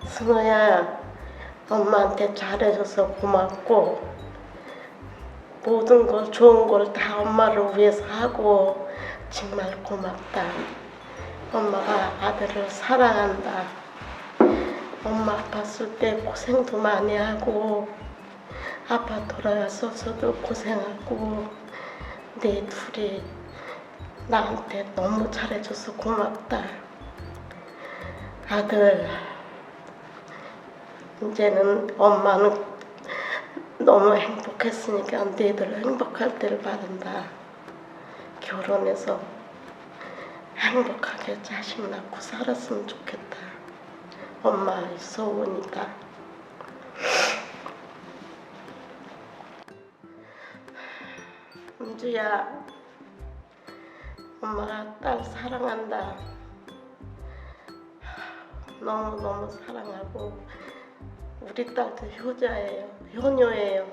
승우야, 엄마한테 잘해줘서 고맙고 모든 걸 좋은 걸 다 엄마를 위해서 하고 정말 고맙다. 엄마가 아들을 사랑한다. 엄마 아팠을 때 고생도 많이 하고 아빠 돌아가서도 고생하고 네 둘이 나한테 너무 잘해줘서 고맙다. 아들, 이제는 엄마는 너무 행복했으니까 너희들 행복할 때를 바란다. 결혼해서 행복하게 자식 낳고 살았으면 좋겠다. 엄마의 소원이다. 은주야, 엄마가 딸 사랑한다. 너무너무 사랑하고 우리 딸도 효녀예요.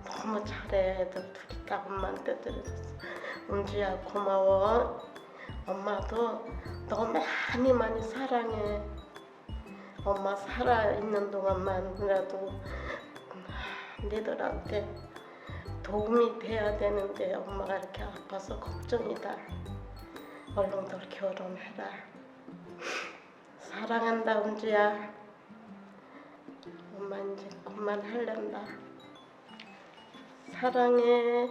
너무 잘해. 애들 둘이 다 엄마한테 들어줬어. 은주야, 고마워. 엄마도 너 많이 사랑해. 엄마 살아있는 동안만이라도 니들한테 도움이 돼야 되는데 엄마가 이렇게 아파서 걱정이다. 얼른들 결혼해라. 사랑한다, 은주야. 엄마 이제 그만하련다. 사랑해.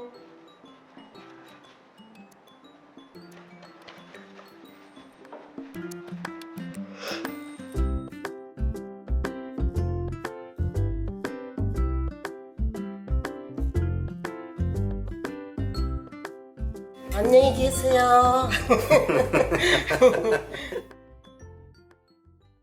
안녕히 계세요.